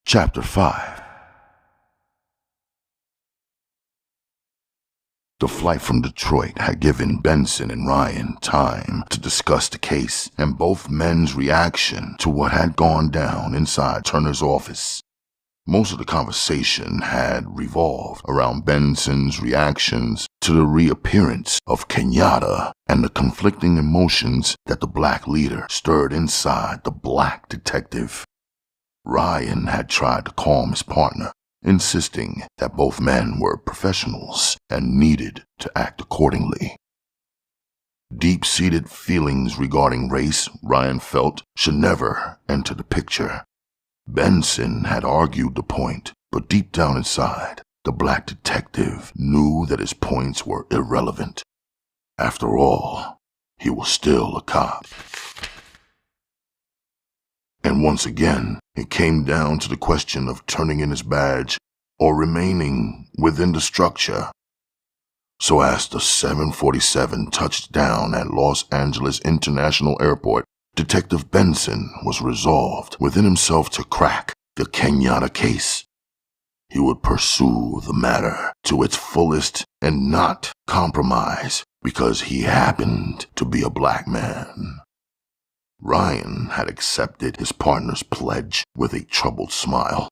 Chapter 5. The flight from Detroit had given Benson and Ryan time to discuss the case and both men's reaction to what had gone down inside Turner's office. Most of the conversation had revolved around Benson's reactions to the reappearance of Kenyatta and the conflicting emotions that the black leader stirred inside the black detective. Ryan had tried to calm his partner, insisting that both men were professionals and needed to act accordingly. Deep-seated feelings regarding race, Ryan felt, should never enter the picture. Benson had argued the point, but deep down inside, the black detective knew that his points were irrelevant. After all, he was still a cop. And once again, it came down to the question of turning in his badge or remaining within the structure. So as the 747 touched down at Los Angeles International Airport, Detective Benson was resolved within himself to crack the Kenyatta case. He would pursue the matter to its fullest and not compromise because he happened to be a black man. Ryan had accepted his partner's pledge with a troubled smile.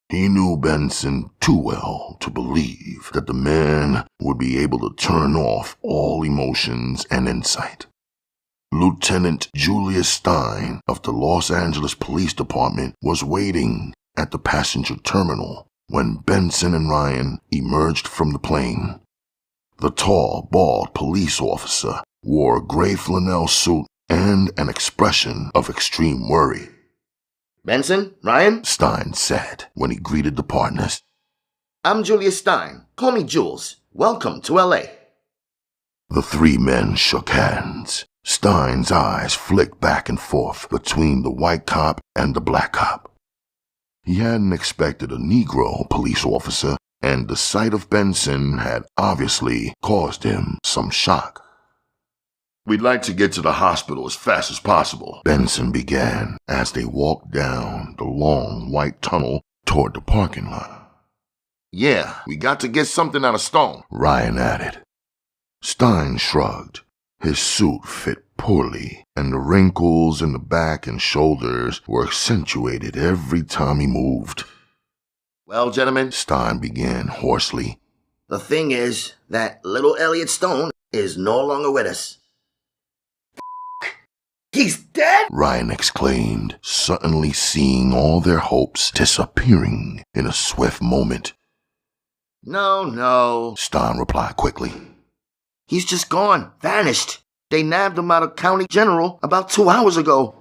He knew Benson too well to believe that the man would be able to turn off all emotions and insight. Lieutenant Julius Stein of the Los Angeles Police Department was waiting at the passenger terminal when Benson and Ryan emerged from the plane. The tall, bald police officer wore a gray flannel suit and an expression of extreme worry. "Benson, Ryan?" Stein said when he greeted the partners. "I'm Julius Stein. Call me Jules. Welcome to L.A. The three men shook hands. Stein's eyes flicked back and forth between the white cop and the black cop. He hadn't expected a Negro police officer, and the sight of Benson had obviously caused him some shock. "We'd like to get to the hospital as fast as possible," Benson began as they walked down the long white tunnel toward the parking lot. "Yeah, we got to get something out of Stone," Ryan added. Stein shrugged. His suit fit poorly, and the wrinkles in the back and shoulders were accentuated every time he moved. "Well, gentlemen," Stein began hoarsely, "the thing is that little Elliot Stone is no longer with us." "He's dead?" Ryan exclaimed, suddenly seeing all their hopes disappearing in a swift moment. No, Stein replied quickly. "He's just gone, vanished. They nabbed him out of County General about 2 hours ago."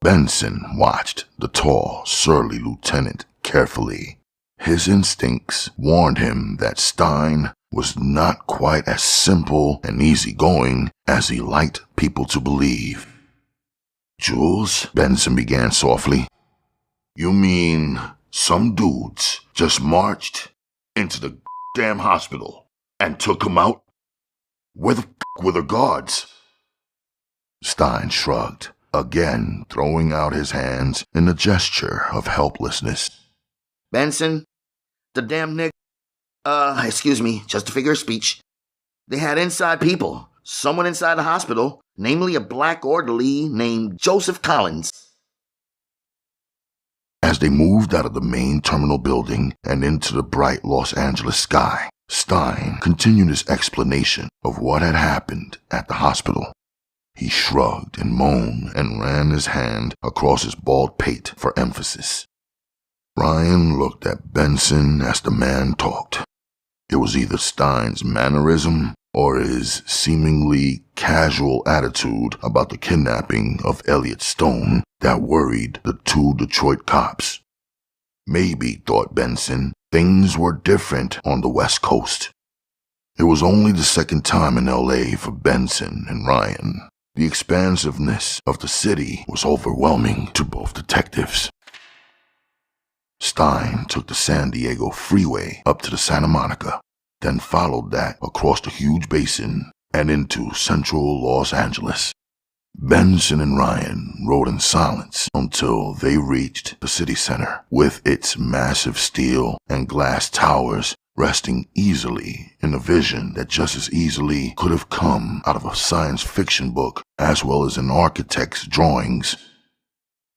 Benson watched the tall, surly lieutenant carefully. His instincts warned him that Stein was not quite as simple and easygoing as he liked people to believe. "Jules," Benson began softly, "you mean some dudes just marched into the damn hospital and took him out? Where the were the guards?" Stein shrugged, again throwing out his hands in a gesture of helplessness. "Benson, the damn excuse me, just a figure of speech. They had inside people, someone inside the hospital, namely a black orderly named Joseph Collins." As they moved out of the main terminal building and into the bright Los Angeles sky, Stein continued his explanation of what had happened at the hospital. He shrugged and moaned and ran his hand across his bald pate for emphasis. Ryan looked at Benson as the man talked. It was either Stein's mannerism or his seemingly casual attitude about the kidnapping of Elliot Stone that worried the two Detroit cops. Maybe, thought Benson, things were different on the West Coast. It was only the second time in L.A. for Benson and Ryan. The expansiveness of the city was overwhelming to both detectives. Stein took the San Diego freeway up to the Santa Monica, then followed that across the huge basin and into central Los Angeles. Benson and Ryan rode in silence until they reached the city center, with its massive steel and glass towers resting easily in a vision that just as easily could have come out of a science fiction book as well as an architect's drawings.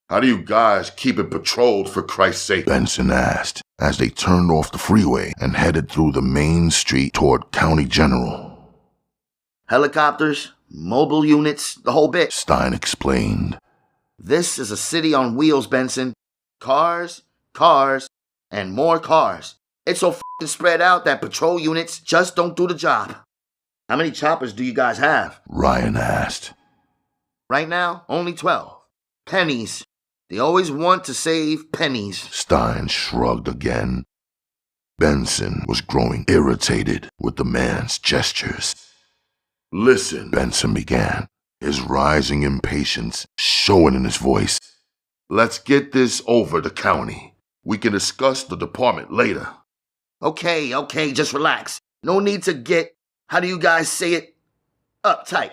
"How do you guys keep it patrolled, for Christ's sake?" Benson asked as they turned off the freeway and headed through the main street toward County General. "Helicopters, mobile units, the whole bit," Stein explained. "This is a city on wheels, Benson. Cars, cars, and more cars. It's so f***ing spread out that patrol units just don't do the job." "How many choppers do you guys have?" Ryan asked. "Right now, only 12. Pennies. They always want to save pennies." Stein shrugged again. Benson was growing irritated with the man's gestures. "Listen," Benson began, his rising impatience showing in his voice. "Let's get this over the county. We can discuss the department later." Okay, just relax. No need to get, how do you guys say it, uptight."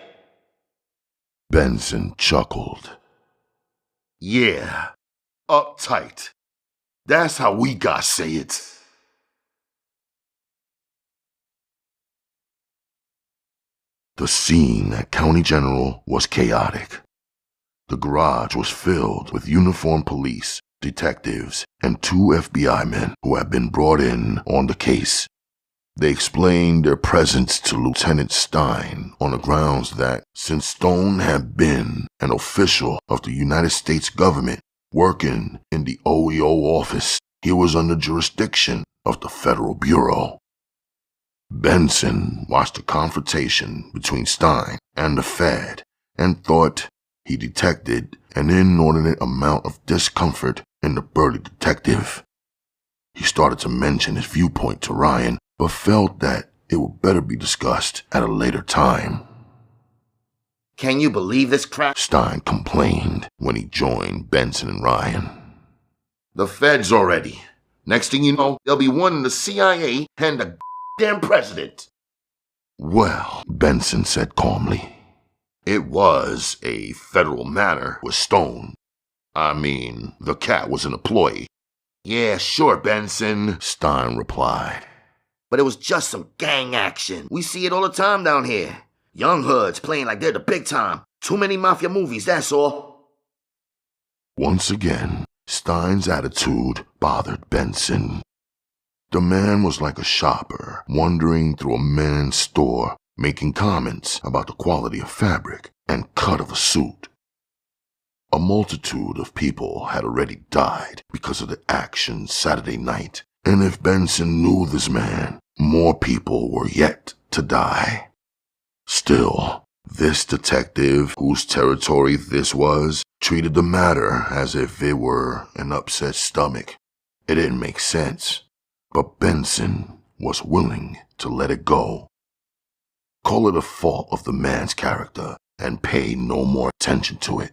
Benson chuckled. "Yeah, uptight. That's how we gotta say it." The scene at County General was chaotic. The garage was filled with uniformed police, detectives, and 2 FBI men who had been brought in on the case. They explained their presence to Lieutenant Stein on the grounds that since Stone had been an official of the United States government working in the OEO office, he was under jurisdiction of the Federal Bureau. Benson watched the confrontation between Stein and the Fed and thought he detected an inordinate amount of discomfort in the burly detective. He started to mention his viewpoint to Ryan, but felt that it would better be discussed at a later time. "Can you believe this crap?" Stein complained when he joined Benson and Ryan. "The feds already. Next thing you know, there'll be one in the CIA and the damn president." Well, Benson said calmly, "It was a federal matter with Stone. I mean, the cat was an employee." "Yeah, sure, Benson," Stein replied. "But it was just some gang action. We see it all the time down here. Young hoods playing like they're the big time. Too many mafia movies, that's all." Once again, Stein's attitude bothered Benson. The man was like a shopper wandering through a men's store, making comments about the quality of fabric and cut of a suit. A multitude of people had already died because of the action Saturday night, and if Benson knew this man, more people were yet to die. Still, this detective, whose territory this was, treated the matter as if it were an upset stomach. It didn't make sense, but Benson was willing to let it go. Call it a fault of the man's character and pay no more attention to it.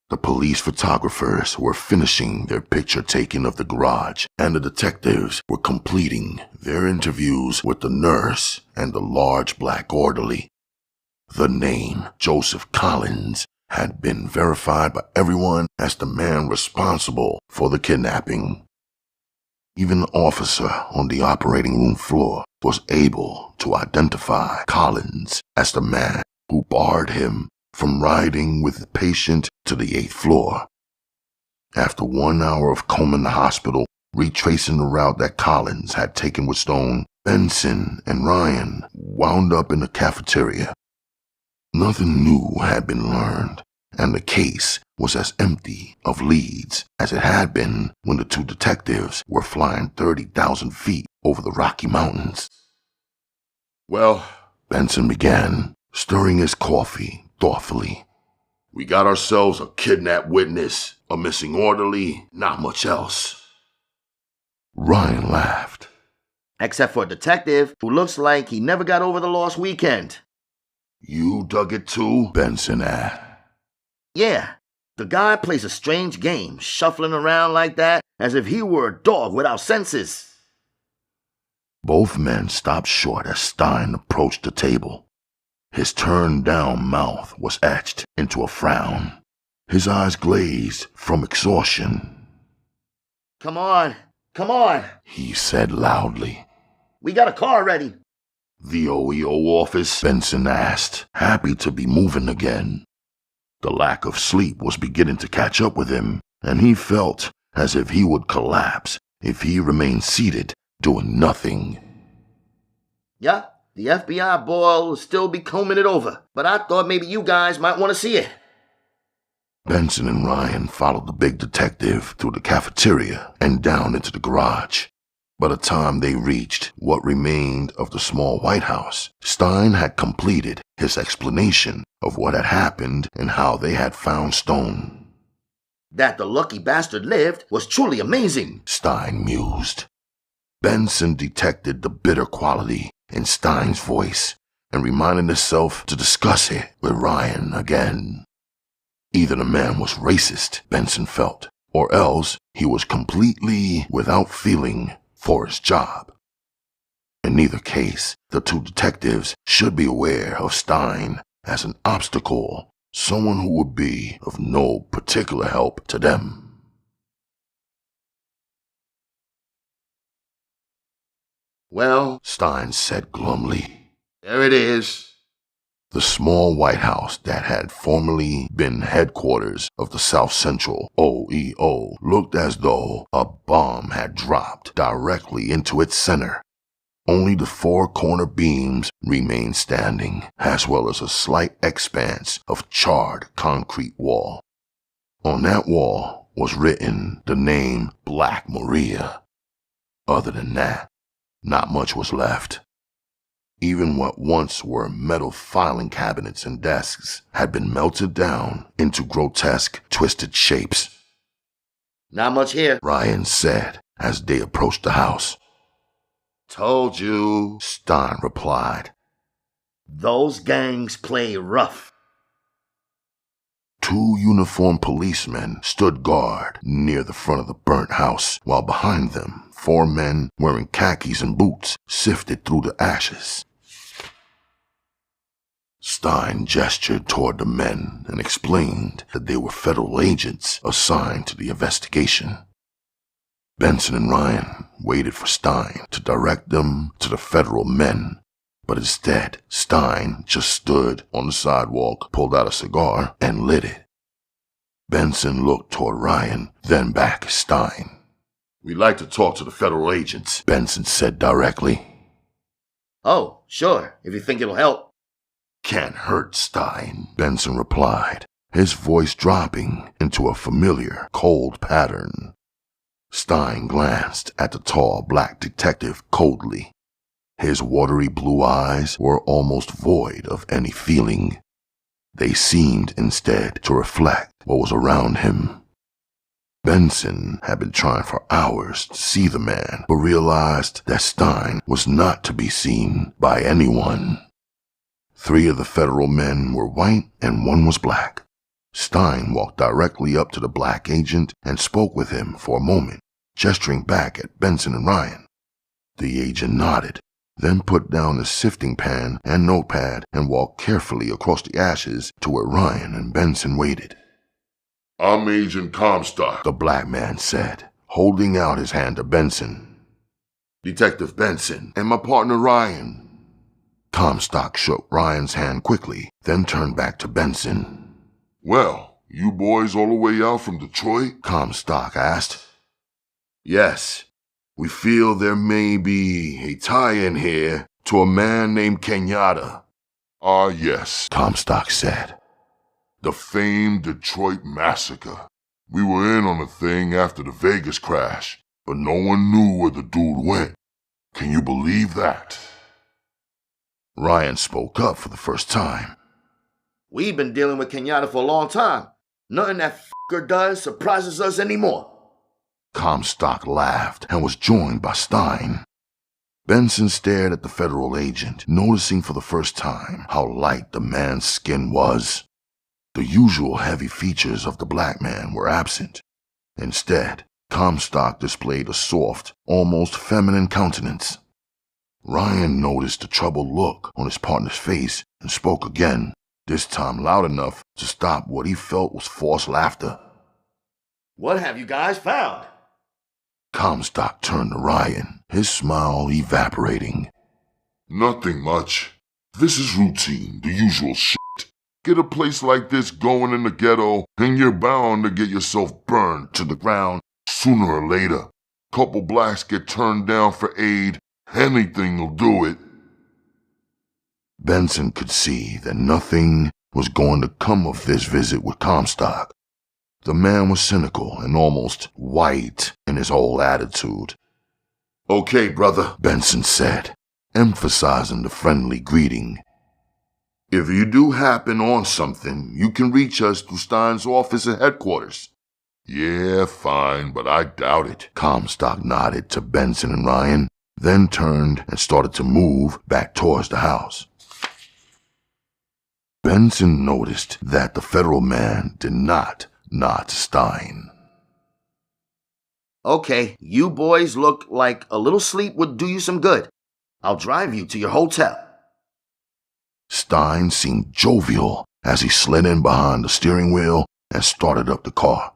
The police photographers were finishing their picture taking of the garage, and the detectives were completing their interviews with the nurse and the large black orderly. The name Joseph Collins had been verified by everyone as the man responsible for the kidnapping. Even the officer on the operating room floor was able to identify Collins as the man who barred him from riding with the patient to the 8th floor. After 1 hour of combing the hospital, retracing the route that Collins had taken with Stone, Benson and Ryan wound up in the cafeteria. Nothing new had been learned, and the case was as empty of leads as it had been when the 2 detectives were flying 30,000 feet over the Rocky Mountains. "Well," Benson began, stirring his coffee thoughtfully, "we got ourselves a kidnapped witness, a missing orderly, not much else." Ryan laughed. "Except for a detective who looks like he never got over the lost weekend." "You dug it too?" Benson asked. "Yeah, the guy plays a strange game, shuffling around like that as if he were a dog without senses." Both men stopped short as Stein approached the table. His turned-down mouth was etched into a frown. His eyes glazed from exhaustion. Come on, come on, he said loudly. We got a car ready. The OEO office, Benson asked, happy to be moving again. The lack of sleep was beginning to catch up with him, and he felt as if he would collapse if he remained seated, doing nothing. Yeah, the FBI boy will still be combing it over, but I thought maybe you guys might want to see it. Benson and Ryan followed the big detective through the cafeteria and down into the garage. By the time they reached what remained of the small White House, Stein had completed his explanation of what had happened and how they had found Stone. That the lucky bastard lived was truly amazing, Stein mused. Benson detected the bitter quality in Stein's voice and reminded himself to discuss it with Ryan again. Either the man was racist, Benson felt, or else he was completely without feeling for his job. In neither case, the two detectives should be aware of Stein as an obstacle, someone who would be of no particular help to them. Well, Stein said glumly, there it is. The small White House that had formerly been headquarters of the South Central OEO looked as though a bomb had dropped directly into its center. Only the four corner beams remained standing, as well as a slight expanse of charred concrete wall. On that wall was written the name Black Maria. Other than that, not much was left. Even what once were metal filing cabinets and desks had been melted down into grotesque, twisted shapes. Not much here, Ryan said as they approached the house. Told you, Stein replied. Those gangs play rough. Two uniformed policemen stood guard near the front of the burnt house, while behind them, four men wearing khakis and boots sifted through the ashes. Stein gestured toward the men and explained that they were federal agents assigned to the investigation. Benson and Ryan waited for Stein to direct them to the federal men, but instead, Stein just stood on the sidewalk, pulled out a cigar, and lit it. Benson looked toward Ryan, then back at Stein. We'd like to talk to the federal agents, Benson said directly. Oh, sure, if you think it'll help. Can't hurt, Stein, Benson replied, his voice dropping into a familiar, cold pattern. Stein glanced at the tall black detective coldly. His watery blue eyes were almost void of any feeling. They seemed instead to reflect what was around him. Benson had been trying for hours to see the man, but realized that Stein was not to be seen by anyone. 3 of the federal men were white and 1 was black. Stein walked directly up to the black agent and spoke with him for a moment, gesturing back at Benson and Ryan. The agent nodded, then put down his sifting pan and notepad and walked carefully across the ashes to where Ryan and Benson waited. I'm Agent Comstock, The black man said, holding out his hand to Benson. Detective Benson, and my partner Ryan. Comstock shook Ryan's hand quickly, then turned back to Benson. Well, you boys all the way out from Detroit? Comstock asked. Yes. We feel there may be a tie-in here to a man named Kenyatta. Ah, yes, Comstock said. The famed Detroit massacre. We were in on the thing after the Vegas crash, but no one knew where the dude went. Can you believe that? Ryan spoke up for the first time. We've been dealing with Kenyatta for a long time. Nothing that f***er does surprises us anymore. Comstock laughed and was joined by Stein. Benson stared at the federal agent, noticing for the first time how light the man's skin was. The usual heavy features of the black man were absent. Instead, Comstock displayed a soft, almost feminine countenance. Ryan noticed the troubled look on his partner's face and spoke again, this time loud enough to stop what he felt was forced laughter. What have you guys found? Comstock turned to Ryan, his smile evaporating. Nothing much. This is routine, the usual shit. Get a place like this going in the ghetto, and you're bound to get yourself burned to the ground sooner or later. Couple blacks get turned down for aid. Anything'll do it. Benson could see that nothing was going to come of this visit with Comstock. The man was cynical and almost white in his whole attitude. Okay, brother, Benson said, emphasizing the friendly greeting. If you do happen on something, you can reach us through Stein's office at headquarters. Yeah, fine, but I doubt it. Comstock nodded to Benson and Ryan, then turned and started to move back towards the house. Benson noticed that the federal man did not nod to Stein. Okay, you boys look like a little sleep would do you some good. I'll drive you to your hotel. Stein seemed jovial as he slid in behind the steering wheel and started up the car.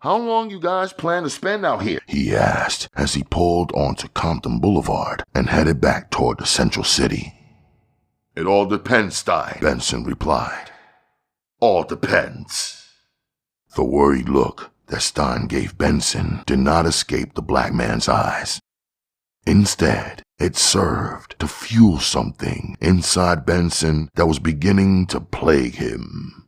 How long you guys plan to spend out here? He asked as he pulled onto Compton Boulevard and headed back toward the central city. It all depends, Stein, Benson replied. All depends. The worried look that Stein gave Benson did not escape the black man's eyes. Instead, it served to fuel something inside Benson that was beginning to plague him.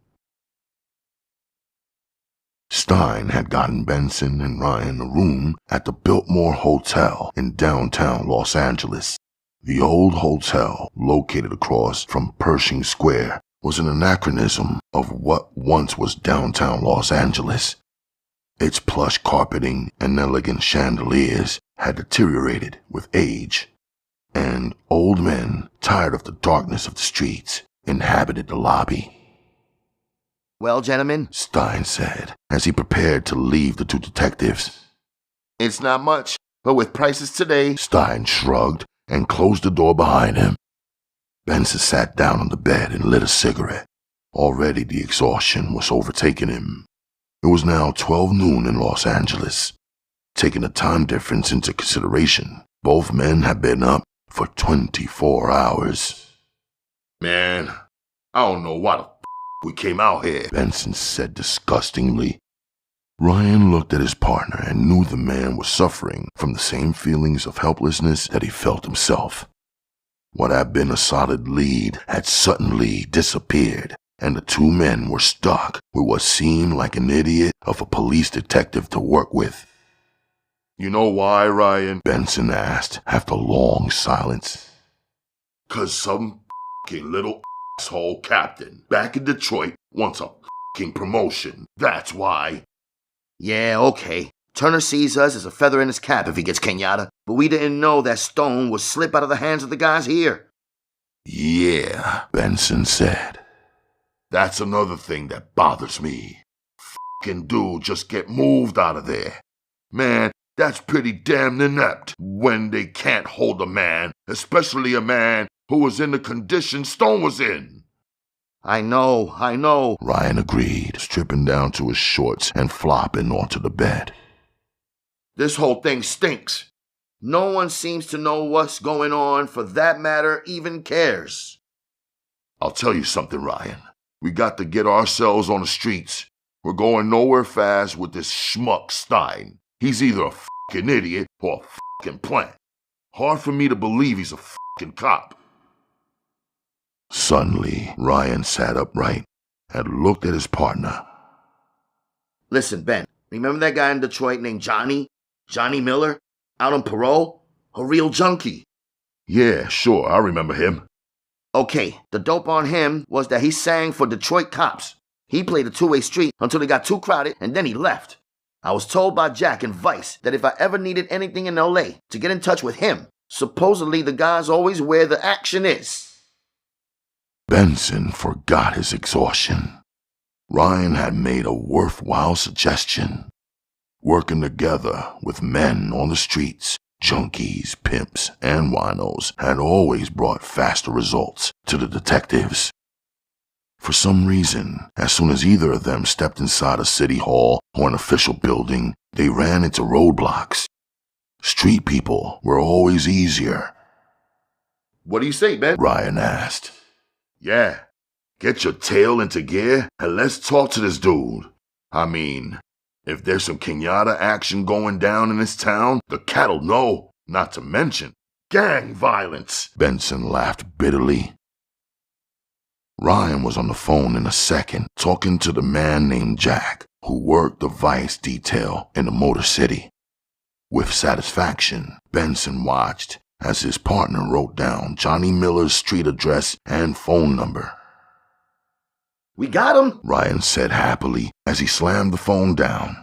Stein had gotten Benson and Ryan a room at the Biltmore Hotel in downtown Los Angeles. The old hotel, located across from Pershing Square, was an anachronism of what once was downtown Los Angeles. Its plush carpeting and elegant chandeliers had deteriorated with age, and old men, tired of the darkness of the streets, inhabited the lobby. Well, gentlemen, Stein said as he prepared to leave the two detectives. It's not much, but with prices today... Stein shrugged and closed the door behind him. Benson sat down on the bed and lit a cigarette. Already the exhaustion was overtaking him. It was now 12 noon in Los Angeles. Taking the time difference into consideration, both men had been up for 24 hours. Man, I don't know why the we came out here, Benson said disgustingly. Ryan looked at his partner and knew the man was suffering from the same feelings of helplessness that he felt himself. What had been a solid lead had suddenly disappeared, and the two men were stuck with what seemed like an idiot of a police detective to work with. You know why, Ryan? Benson asked after a long silence. 'Cause some little asshole captain back in Detroit wants a promotion. That's why. Yeah, okay. Turner sees us as a feather in his cap if he gets Kenyatta, but we didn't know that stone would slip out of the hands of the guys here. Yeah, Benson said. That's another thing that bothers me. Dude just get moved out of there. Man, that's pretty damn inept when they can't hold a man, especially a man who was in the condition Stone was in. I know, Ryan agreed, stripping down to his shorts and flopping onto the bed. This whole thing stinks. No one seems to know what's going on, for that matter, even cares. I'll tell you something, Ryan. We got to get ourselves on the streets. We're going nowhere fast with this schmuck Stein. He's either a idiot or a plant. Hard for me to believe he's a cop. Suddenly, Ryan sat upright and looked at his partner. Listen, Ben, remember that guy in Detroit named Johnny? Johnny Miller? Out on parole? A real junkie. Yeah, sure, I remember him. Okay, the dope on him was that he sang for Detroit cops. He played a two-way street until it got too crowded, and then he left. I was told by Jack and Vice that if I ever needed anything in L.A. to get in touch with him, supposedly the guy's always where the action is. Benson forgot his exhaustion. Ryan had made a worthwhile suggestion. Working together with men on the streets Junkies, pimps, and winos had always brought faster results to the detectives. For some reason, as soon as either of them stepped inside a city hall or an official building, they ran into roadblocks. Street people were always easier. What do you say, Ben? Ryan asked. Yeah, get your tail into gear and let's talk to this dude. I mean, if there's some Kenyatta action going down in this town, the cat'll know, not to mention gang violence. Benson laughed bitterly. Ryan was on the phone in a second, talking to the man named Jack, who worked the vice detail in the Motor City. With satisfaction, Benson watched as his partner wrote down Johnny Miller's street address and phone number. We got him, Ryan said happily as he slammed the phone down.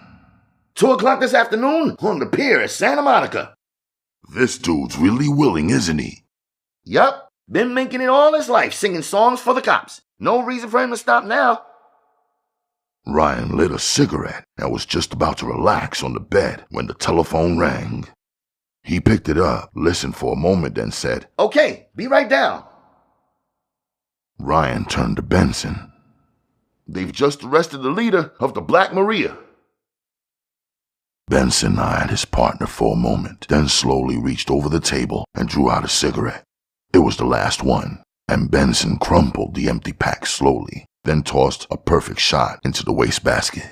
2 o'clock this afternoon on the pier at Santa Monica. This dude's really willing, isn't he? Yup. Been making it all his life, singing songs for the cops. No reason for him to stop now. Ryan lit a cigarette and was just about to relax on the bed when the telephone rang. He picked it up, listened for a moment, then said, Okay, be right down. Ryan turned to Benson. They've just arrested the leader of the Black Maria. Benson eyed his partner for a moment, then slowly reached over the table and drew out a cigarette. It was the last one, and Benson crumpled the empty pack slowly, then tossed a perfect shot into the wastebasket.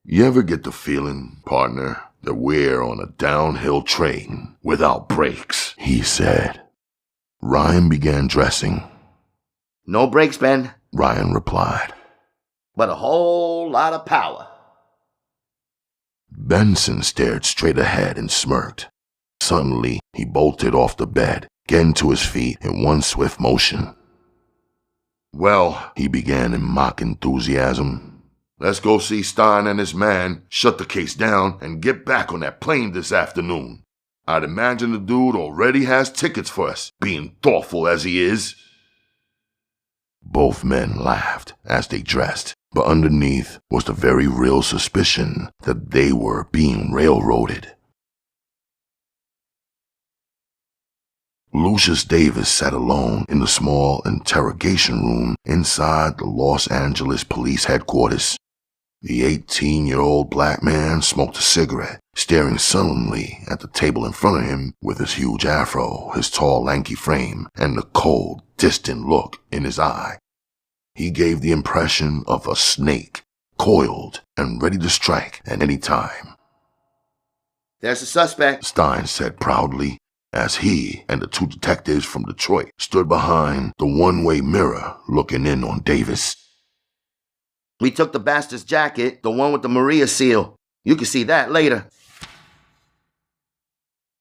You ever get the feeling, partner, that we're on a downhill train without brakes? He said. Ryan began dressing. No brakes, Ben, Ryan replied. but a whole lot of power. Benson stared straight ahead and smirked. Suddenly, he bolted off the bed, getting to his feet in one swift motion. Well, He began in mock enthusiasm. let's go see Stein and his man, shut the case down, and get back on that plane this afternoon. I'd imagine the dude already has tickets for us, being thoughtful as he is. Both men laughed as they dressed, but underneath was the very real suspicion that they were being railroaded. Lucius Davis sat alone in the small interrogation room inside the Los Angeles Police Headquarters. The 18-year-old black man smoked a cigarette, staring sullenly at the table in front of him with his huge afro, his tall, lanky frame, and the cold, distant look in his eye. He gave the impression of a snake, coiled and ready to strike at any time. There's the suspect, Stein said proudly, as he and the 2 detectives from Detroit stood behind the one-way mirror looking in on Davis. We took the bastard's jacket, the one with the Maria seal. You can see that later.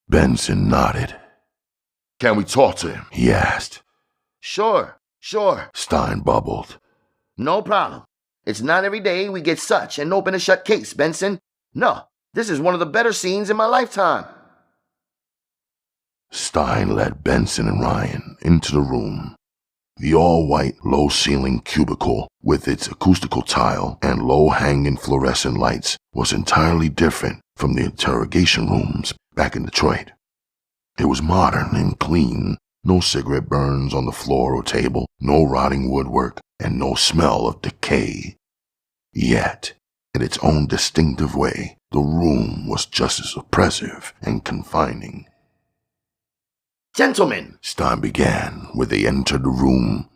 Benson nodded. Can we talk to him? He asked. Sure. Stein bubbled. No problem. It's not every day we get such an open and shut case, Benson. No, this is one of the better scenes in my lifetime. Stein led Benson and Ryan into the room. The all-white, low-ceiling cubicle with its acoustical tile and low-hanging fluorescent lights was entirely different from the interrogation rooms back in Detroit. It was modern and clean, no cigarette burns on the floor or table, no rotting woodwork, and no smell of decay. Yet, in its own distinctive way, the room was just as oppressive and confining. Gentlemen, Stein began when they entered the room.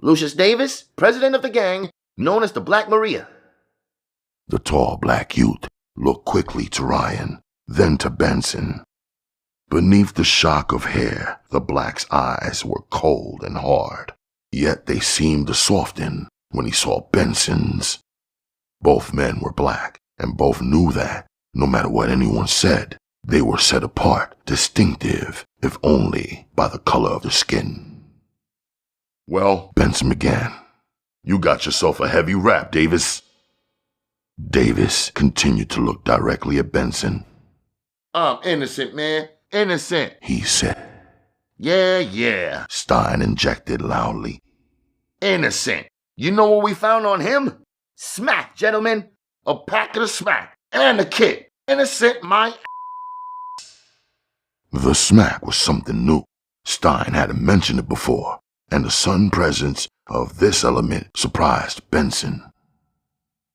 Lucius Davis, president of the gang, known as the Black Maria. The tall black youth looked quickly to Ryan, then to Benson. Beneath the shock of hair, the black's eyes were cold and hard, yet they seemed to soften when he saw Benson's. Both men were black, and both knew that, no matter what anyone said, they were set apart, distinctive, if only by the color of their skin. Well, Benson began. you got yourself a heavy rap, Davis. Davis continued to look directly at Benson. I'm innocent, man. Innocent. He said. Yeah. Stein injected loudly. Innocent. You know what we found on him? Smack, gentlemen. A packet of smack. And a kid. Innocent, my The smack was something new. Stein hadn't mentioned it before, and the sudden presence of this element surprised Benson.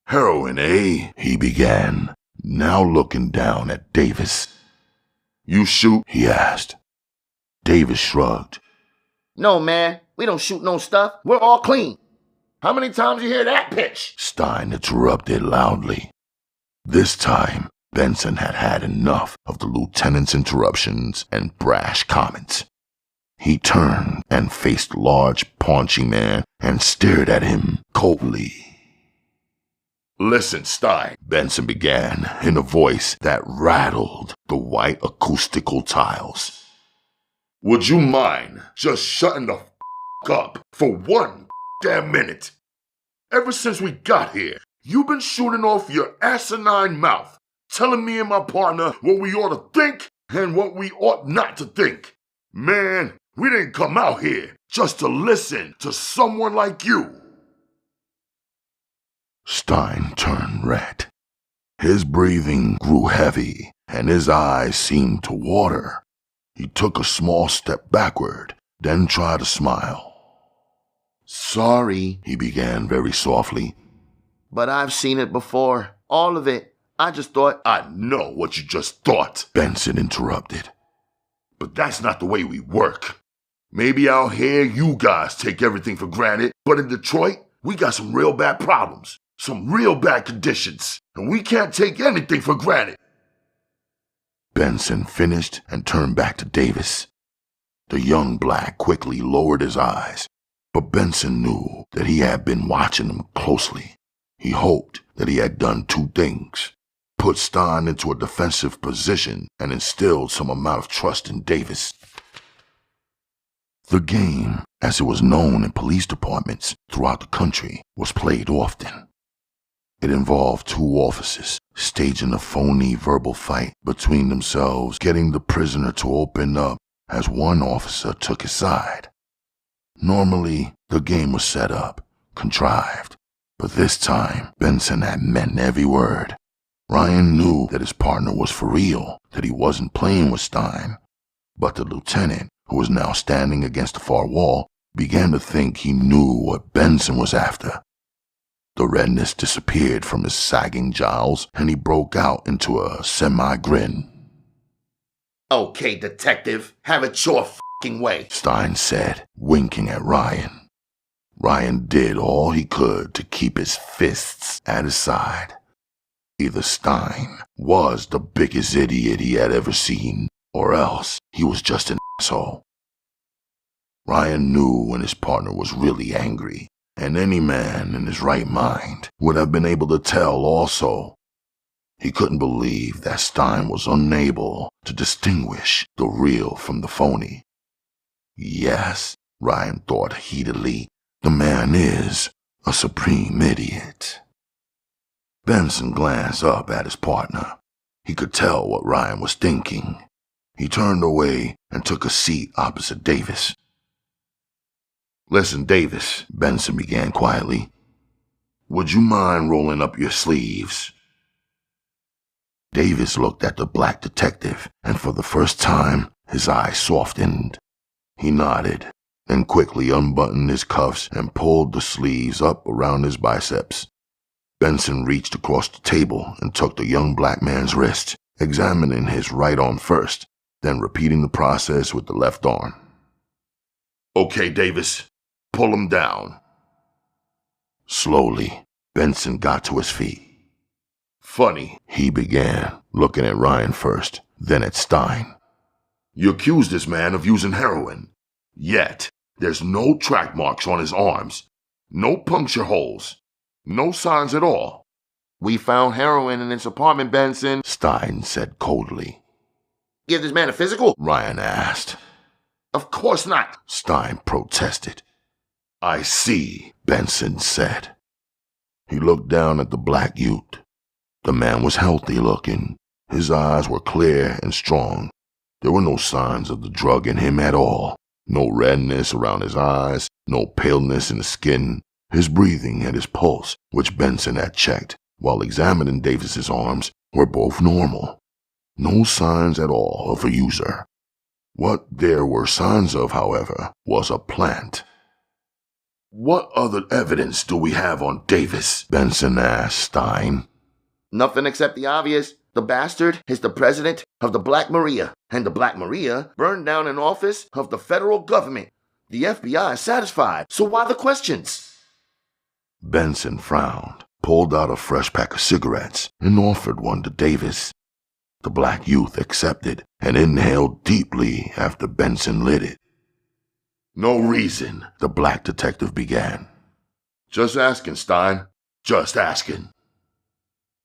"Heroin, eh?" he began, now looking down at Davis. "You shoot?" he asked. Davis shrugged. No, man, we don't shoot no stuff. We're all clean. How many times you hear that pitch? Stein interrupted loudly. This time, Benson had had enough of the lieutenant's interruptions and brash comments. He turned and faced the large, paunchy man and stared at him coldly. "Listen, Stein," Benson began in a voice that rattled the white acoustical tiles. "Would you mind just shutting the up for one damn minute? Ever since we got here, you've been shooting off your asinine mouth, telling me and my partner what we ought to think and what we ought not to think. Man, we didn't come out here just to listen to someone like you." Stein turned red. His breathing grew heavy and his eyes seemed to water. He took a small step backward, then tried to smile. "Sorry," he began very softly. "but I've seen it before. All of it. I just thought..." "I know what you just thought," Benson interrupted. "But that's not the way we work. Maybe out here you guys take everything for granted, but in Detroit, we got some real bad problems, some real bad conditions, and we can't take anything for granted." Benson finished and turned back to Davis. The young black quickly lowered his eyes, but Benson knew that he had been watching him closely. He hoped that he had done two things: put Stein into a defensive position and instilled some amount of trust in Davis. The game, as it was known in police departments throughout the country, was played often. It involved two officers staging a phony verbal fight between themselves, getting the prisoner to open up as one officer took his side. Normally, the game was set up, contrived, but this time, Benson had meant every word. Ryan knew that his partner was for real, that he wasn't playing with Stein, but the lieutenant, who was now standing against the far wall, began to think he knew what Benson was after. The redness disappeared from his sagging jowls, and he broke out into a semi-grin. "Okay, detective, have it your f***ing way," Stein said, winking at Ryan. Ryan did all he could to keep his fists at his side. Either Stein was the biggest idiot he had ever seen, or else he was just an asshole. Ryan knew when his partner was really angry, and any man in his right mind would have been able to tell also. He couldn't believe that Stein was unable to distinguish the real from the phony. Yes, Ryan thought heatedly, the man is a supreme idiot. Benson glanced up at his partner. He could tell what Ryan was thinking. He turned away and took a seat opposite Davis. "Listen, Davis," Benson began quietly. "Would you mind rolling up your sleeves?" Davis looked at the black detective, and for the first time, his eyes softened. He nodded, then quickly unbuttoned his cuffs and pulled the sleeves up around his biceps. Benson reached across the table and took the young black man's wrist, examining his right arm first, then repeating the process with the left arm. "Okay, Davis, pull him down." Slowly, Benson got to his feet. "Funny," he began, looking at Ryan first, then at Stein. "You accused this man of using heroin, yet there's no track marks on his arms, no puncture holes, no signs at all." "We found heroin in his apartment, Benson," Stein said coldly. "Give this man a physical?" Ryan asked. "Of course not," Stein protested. "I see," Benson said. He looked down at the black youth. The man was healthy looking. His eyes were clear and strong. There were no signs of the drug in him at all. No redness around his eyes, no paleness in his skin. His breathing and his pulse, which Benson had checked while examining Davis's arms, were both normal. No signs at all of a user. What there were signs of, however, was a plant. "What other evidence do we have on Davis?" Benson asked Stein. Nothing except the obvious. The bastard is the president of the Black Maria, and the Black Maria burned down an office of the federal government. The FBI is satisfied, so why the questions? Benson frowned, pulled out a fresh pack of cigarettes, and offered one to Davis. The black youth accepted and inhaled deeply after Benson lit it. "No reason," the black detective began. "Just asking, Stein. Just asking."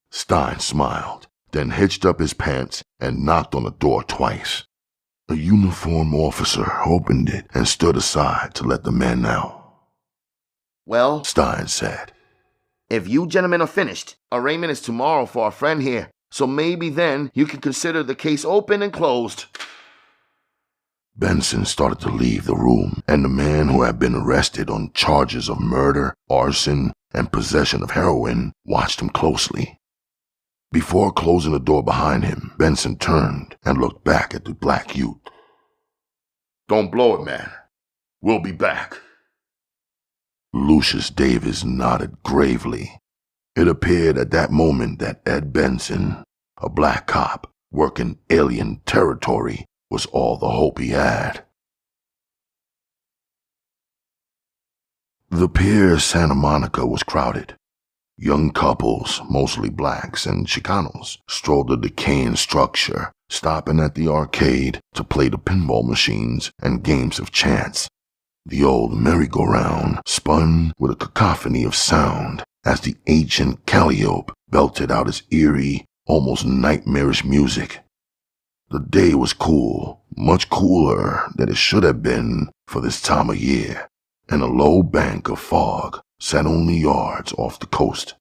Stein smiled, then hitched up his pants and knocked on the door twice. A uniformed officer opened it and stood aside to let the men out. "Well," Stein said, "if you gentlemen are finished, arraignment is tomorrow for our friend here, so maybe then you can consider the case open and closed." Benson started to leave the room, and the man who had been arrested on charges of murder, arson, and possession of heroin watched him closely. Before closing the door behind him, Benson turned and looked back at the black youth. "Don't blow it, man. We'll be back." Lucius Davis nodded gravely. It appeared at that moment that Ed Benson, a black cop working alien territory, was all the hope he had. The pier Santa Monica was crowded. Young couples, mostly blacks and Chicanos, strolled the decaying structure, stopping at the arcade to play the pinball machines and games of chance. The old merry-go-round spun with a cacophony of sound as the ancient calliope belted out its eerie, almost nightmarish music. The day was cool, much cooler than it should have been for this time of year, and a low bank of fog sat only yards off the coast.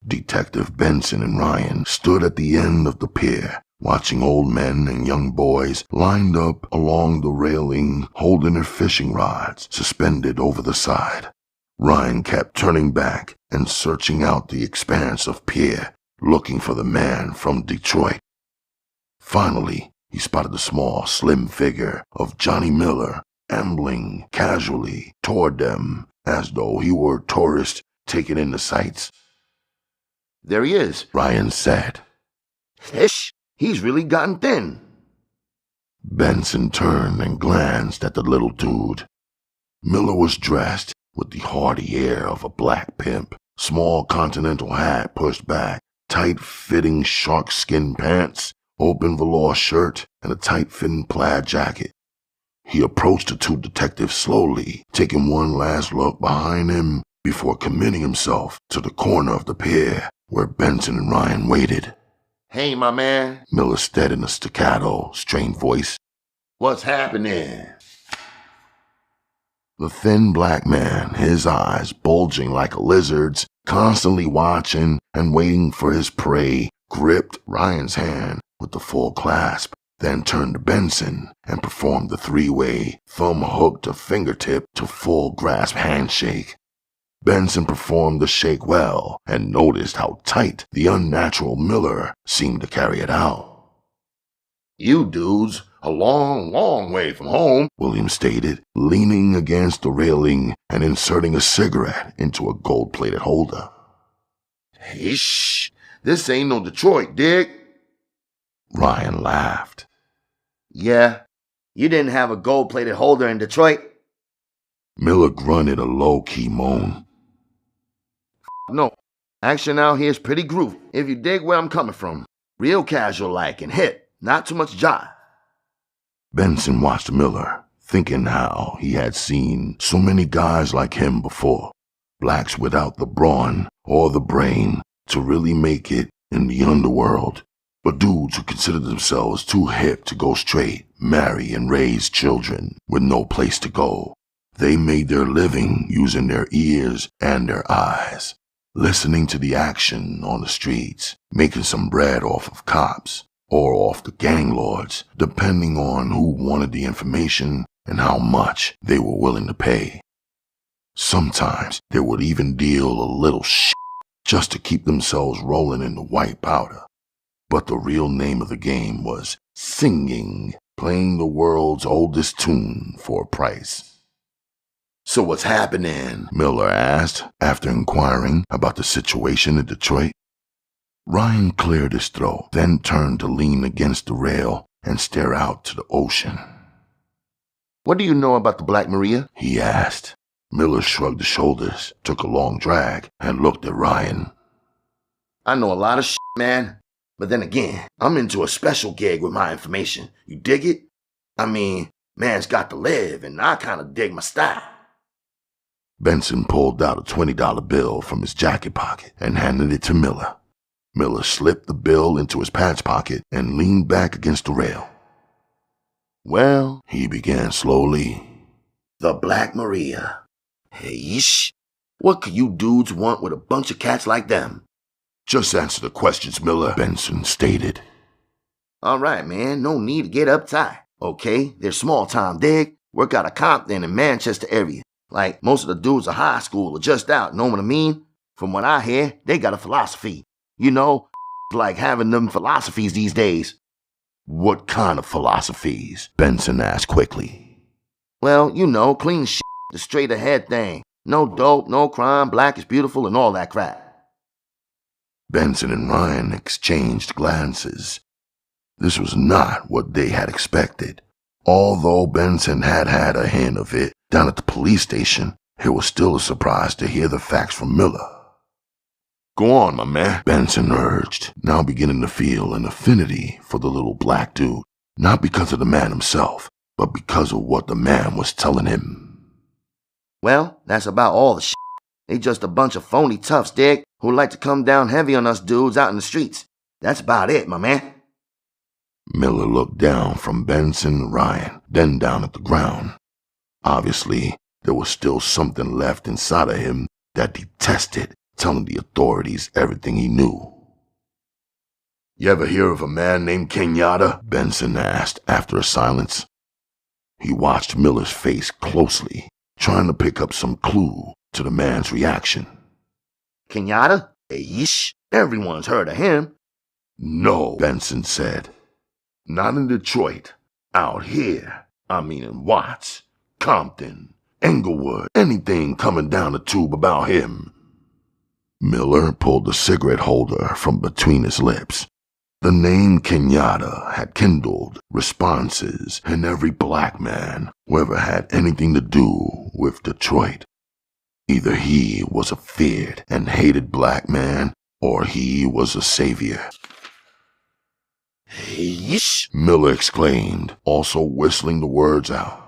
Detective Benson and Ryan stood at the end of the pier, watching old men and young boys lined up along the railing holding their fishing rods suspended over the side. Ryan kept turning back and searching out the expanse of pier, looking for the man from Detroit. Finally, he spotted the small, slim figure of Johnny Miller ambling casually toward them as though he were a tourist taking in the sights. "There he is," Ryan said. "Ish, he's really gotten thin." Benson turned and glanced at the little dude. Miller was dressed with the haughty air of a black pimp, small continental hat pushed back, tight-fitting shark-skin pants, open velour shirt, and a tight-fitting plaid jacket. He approached the two detectives slowly, taking one last look behind him before committing himself to the corner of the pier where Benson and Ryan waited. "Hey, my man," Miller said in a staccato, strained voice. "what's happening?" The thin black man, his eyes bulging like a lizard's, constantly watching and waiting for his prey, gripped Ryan's hand with the full clasp, then turned to Benson and performed the three-way, thumb hook to fingertip to full grasp handshake. Benson performed the shake well and noticed how tight the unnatural Miller seemed to carry it out. "You dudes a long, long way from home," William stated, leaning against the railing and inserting a cigarette into a gold-plated holder. "Hey, shh, this ain't no Detroit, dig?" Ryan laughed. "Yeah, you didn't have a gold-plated holder in Detroit." Miller grunted a low-key moan. "No, action out here's pretty groovy, if you dig where I'm coming from. Real casual-like and hit, not too much jive." Benson watched Miller, thinking how he had seen so many guys like him before, blacks without the brawn or the brain to really make it in the underworld, but dudes who considered themselves too hip to go straight, marry, and raise children with no place to go. They made their living using their ears and their eyes, listening to the action on the streets, making some bread off of cops, or off the gang lords, depending on who wanted the information and how much they were willing to pay. Sometimes they would even deal a little shit just to keep themselves rolling in the white powder. But the real name of the game was singing playing the world's oldest tune for a price. "So what's happening?" Miller asked, after inquiring about the situation in Detroit. Ryan cleared his throat, then turned to lean against the rail and stare out to the ocean. "What do you know about the Black Maria?" he asked. Miller shrugged his shoulders, took a long drag, and looked at Ryan. "I know a lot of shit, man. But then again, I'm into a special gig with my information. You dig it? I mean, man's got to live, and I kind of dig my style." Benson pulled out a $20 bill from his jacket pocket and handed it to Miller. Miller slipped the bill into his pants pocket and leaned back against the rail. "Well," he began slowly, "the Black Maria. Hey, what could you dudes want with a bunch of cats like them?" "Just answer the questions, Miller," Benson stated. "All right, man, no need to get uptight. Okay, they're small-time, dig? Work out of Compton and Manchester area. Like, most of the dudes are high school or just out, know what I mean? From what I hear, they got a philosophy. You know, like having them philosophies these days." "What kind of philosophies?" Benson asked quickly. "Well, you know, clean shit, the straight-ahead thing. No dope, no crime, black is beautiful, and all that crap." Benson and Ryan exchanged glances. This was not what they had expected. Although Benson had had a hint of it down at the police station, it was still a surprise to hear the facts from Miller. "Go on, my man," Benson urged, now beginning to feel an affinity for the little black dude, not because of the man himself, but because of what the man was telling him. "Well, that's about all the shit. They just a bunch of phony toughs, dig, who like to come down heavy on us dudes out in the streets. That's about it, my man." Miller looked down from Benson to Ryan, then down at the ground. Obviously, there was still something left inside of him that detested telling the authorities everything he knew. "You ever hear of a man named Kenyatta?" Benson asked after a silence. He watched Miller's face closely, trying to pick up some clue to the man's reaction. "Kenyatta? Yeesh, everyone's heard of him." "No," Benson said. "Not in Detroit. Out here. I mean in Watts, Compton, Englewood, anything coming down the tube about him." Miller pulled the cigarette holder from between his lips. The name Kenyatta had kindled responses in every black man who ever had anything to do with Detroit. Either he was a feared and hated black man, or he was a savior. "Yeesh," Miller exclaimed, also whistling the words out.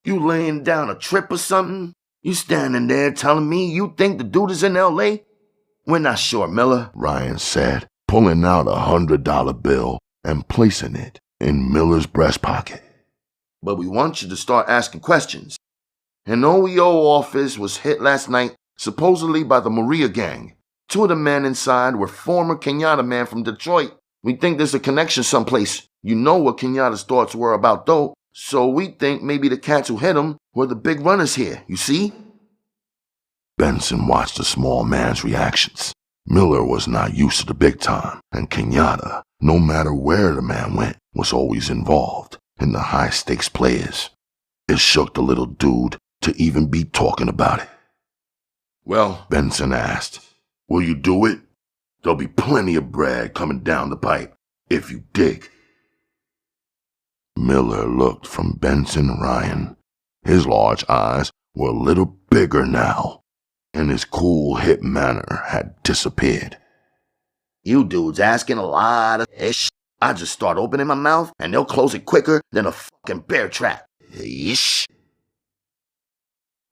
"You laying down a trip or something? You standing there telling me you think the dude is in L.A.? We're not sure, Miller," Ryan said, pulling out a $100 bill and placing it in Miller's breast pocket. "But we want you to start asking questions. An OEO office was hit last night, supposedly by the Maria gang. 2 of the men inside were former Kenyatta men from Detroit. We think there's a connection someplace. You know what Kenyatta's thoughts were about dope, so we think maybe the cats who hit him were the big runners here, you see?" Benson watched the small man's reactions. Miller was not used to the big time, and Kenyatta, no matter where the man went, was always involved in the high-stakes players. It shook the little dude to even be talking about it. "Well," Benson asked, "will you do it? There'll be plenty of bread coming down the pipe, if you dig." Miller looked from Benson to Ryan. His large eyes were a little bigger now, and his cool, hip manner had disappeared. "You dudes asking a lot of ish. I just start opening my mouth, and they'll close it quicker than a fucking bear trap. Ish."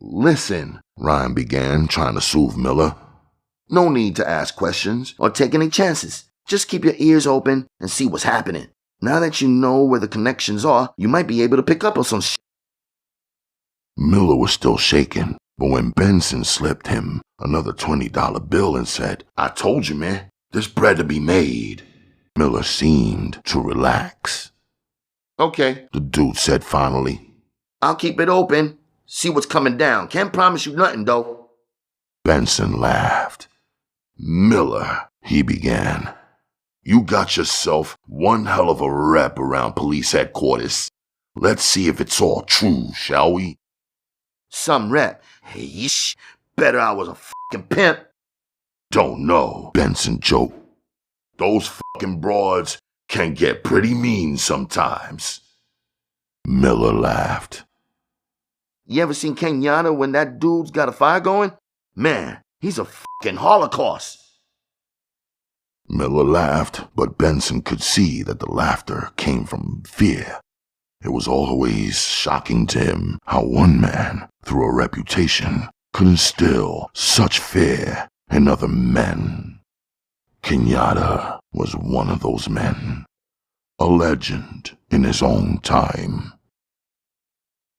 "Listen," Ryan began, trying to soothe Miller. "No need to ask questions or take any chances. Just keep your ears open and see what's happening. Now that you know where the connections are, you might be able to pick up on some shit." Miller was still shaking, but when Benson slipped him another $20 bill and said, "I told you, man, there's bread to be made," Miller seemed to relax. "Okay," the dude said finally. "I'll keep it open. See what's coming down. Can't promise you nothing, though." Benson laughed. "Miller," he began. You got yourself one hell of a rep around police headquarters. Let's see if it's all true, shall we? Some rep. Yeesh. Better I was a fucking pimp. Don't know, Benson joked. Those fucking broads can get pretty mean sometimes. Miller laughed. You ever seen Kenyatta when that dude's got a fire going? Man, he's a fucking Holocaust. Miller laughed, but Benson could see that the laughter came from fear. It was always shocking to him how one man, through a reputation, could instill such fear in other men. Kenyatta was one of those men, a legend in his own time.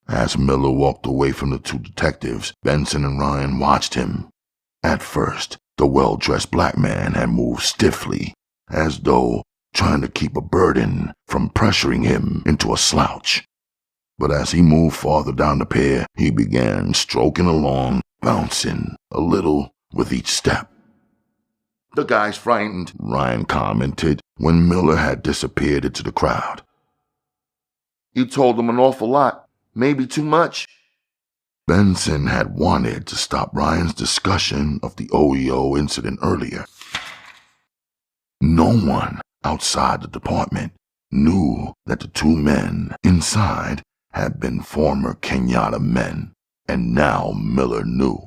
As Miller walked away from the two detectives, Benson and Ryan watched him. At first, the well-dressed black man had moved stiffly, as though trying to keep a burden from pressuring him into a slouch. But as he moved farther down the pier, he began stroking along, bouncing a little with each step. The guy's frightened, Ryan commented when Miller had disappeared into the crowd. You told him an awful lot, maybe too much. Benson had wanted to stop Ryan's discussion of the OEO incident earlier. No one outside the department knew that the two men inside had been former Kenyatta men, and now Miller knew.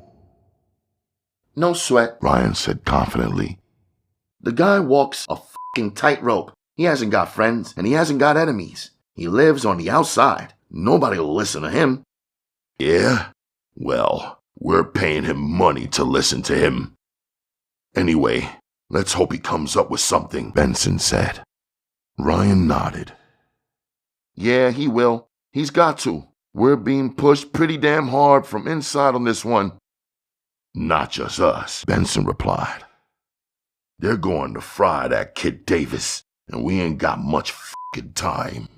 No sweat, Ryan said confidently. The guy walks a fucking tightrope. He hasn't got friends, and he hasn't got enemies. He lives on the outside. Nobody will listen to him. Yeah? Well, we're paying him money to listen to him. Anyway, let's hope he comes up with something, Benson said. Ryan nodded. Yeah, he will. He's got to. We're being pushed pretty damn hard from inside on this one. Not just us, Benson replied. They're going to fry that kid Davis, and we ain't got much fucking time.